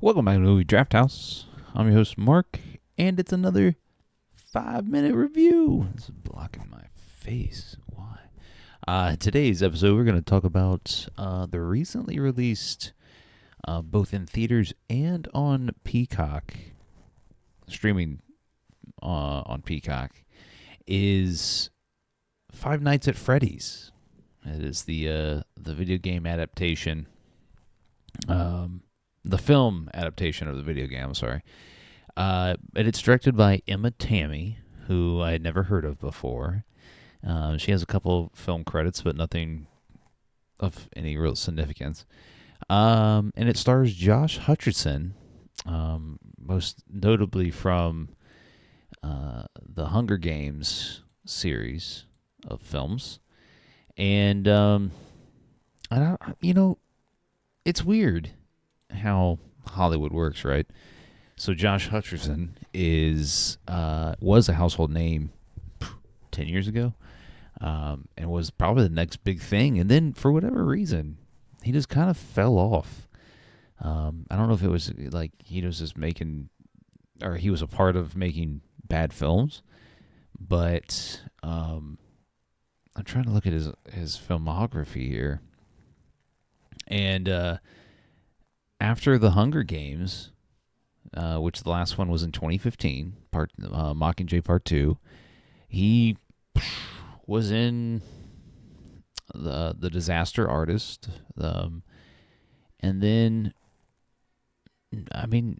Welcome back to Movie Draft House. I'm your host, Mark, and it's another 5-minute review. This is blocking my face. Why? Today's episode, we're going to talk about the recently released, both in theaters and on Peacock, streaming on Peacock, is Five Nights at Freddy's. It is the video game adaptation. The film adaptation of the video game, I'm sorry. And it's directed by Emma Tammy, who I had never heard of before. She has a couple film credits, but nothing of any real significance. And it stars Josh Hutcherson, most notably from the Hunger Games series of films. And it's weird how Hollywood works, right? So Josh Hutcherson was a household name 10 years ago, and was probably the next big thing. And then for whatever reason, he just kind of fell off. I don't know if it was like he was just making, or he was a part of making bad films, but I'm trying to look at his filmography here. And after the Hunger Games, which the last one was in 2015, Mockingjay Part 2, he was in the Disaster Artist, and then, I mean,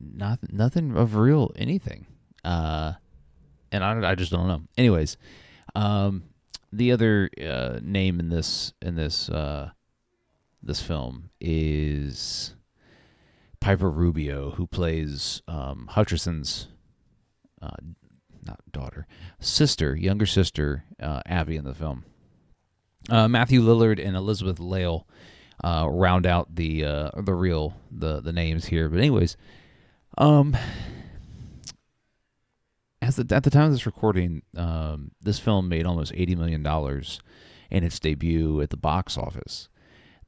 nothing of real anything, and I just don't know. Anyways, the other name in this film is Piper Rubio, who plays Hutcherson's younger sister, Abby in the film. Matthew Lillard and Elizabeth Lale round out the names here. But anyways, at the time of this recording, this film made almost $80 million in its debut at the box office.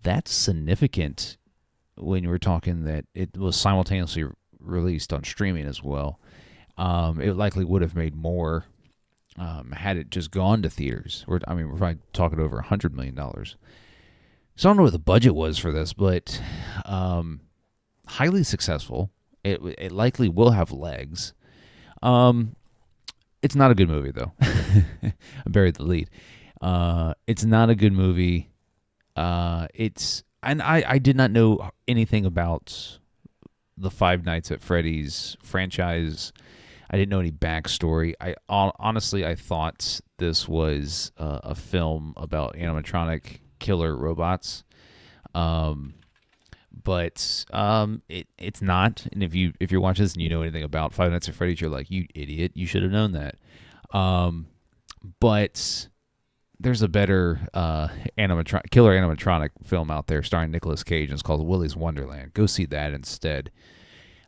That's significant when you were talking that it was simultaneously released on streaming as well. It likely would have made more had it just gone to theaters. We're probably talking over $100 million. So I don't know what the budget was for this, but highly successful. It likely will have legs. It's not a good movie, though. I buried the lead. It's not a good movie. And I did not know anything about the Five Nights at Freddy's franchise. I didn't know any backstory. Honestly, I thought this was a film about animatronic killer robots. But it's not. And if you're watching this and you know anything about Five Nights at Freddy's, you're like, you idiot, you should have known that. But there's a better killer animatronic film out there starring Nicolas Cage, and it's called Willy's Wonderland. Go see that instead.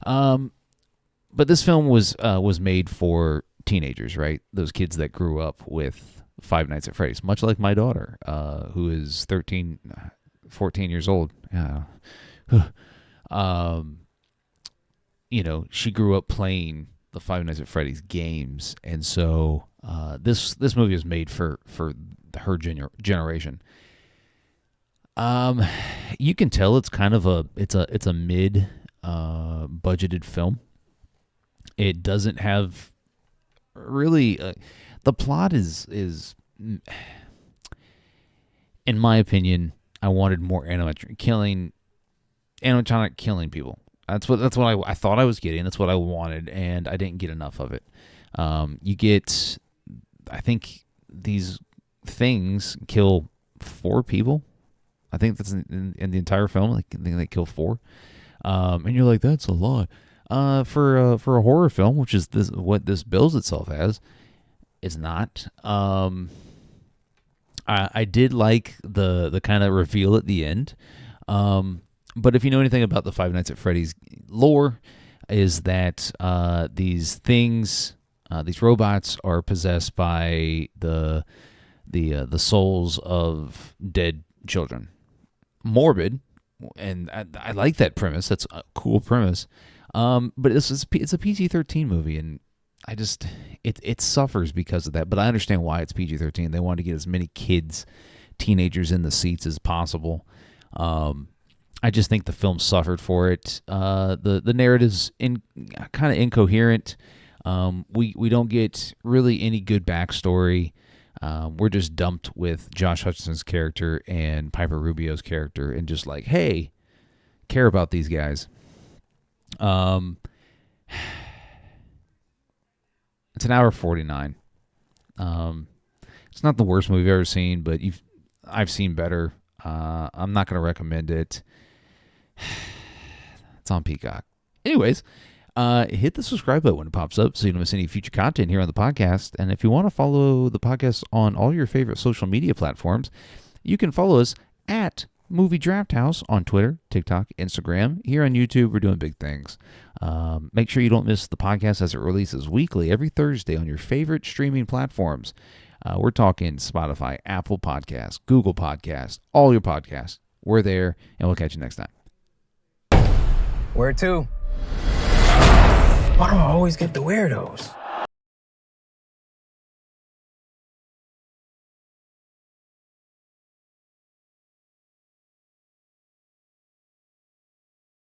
But this film was made for teenagers, right? Those kids that grew up with Five Nights at Freddy's, much like my daughter, who is 14 years old. She grew up playing the Five Nights at Freddy's games, and so this movie is made for her generation. You can tell it's kind of a mid budgeted film. It doesn't have really the plot is in my opinion, I wanted more animatronic killing people. That's what I thought I was getting. That's what I wanted, and I didn't get enough of it. You get, I think these things kill 4 people. I think that's in the entire film. I think they kill 4, and you're like, that's a lot for a horror film, which is what this bills itself as. It's not. I did like the kind of reveal at the end. But if you know anything about the Five Nights at Freddy's lore, is that these things, these robots, are possessed by the souls of dead children. Morbid, and I like that premise. That's a cool premise. But it's a PG-13 movie, and I just it suffers because of that. But I understand why it's PG-13. They want to get as many kids, teenagers in the seats as possible. I just think the film suffered for it. The narrative's kind of incoherent. We don't get really any good backstory. We're just dumped with Josh Hutcherson's character and Piper Rubio's character, and just like, hey, care about these guys. It's an hour 49. It's not the worst movie I've ever seen, but I've seen better. I'm not going to recommend it. It's on Peacock. Anyways, hit the subscribe button when it pops up so you don't miss any future content here on the podcast. And if you want to follow the podcast on all your favorite social media platforms, you can follow us at Movie Draft House on Twitter, TikTok, Instagram. Here on YouTube, we're doing big things. Make sure you don't miss the podcast as it releases weekly every Thursday on your favorite streaming platforms. We're talking Spotify, Apple Podcasts, Google Podcasts, all your podcasts. We're there, and we'll catch you next time. Where to? Why do I always get the weirdos?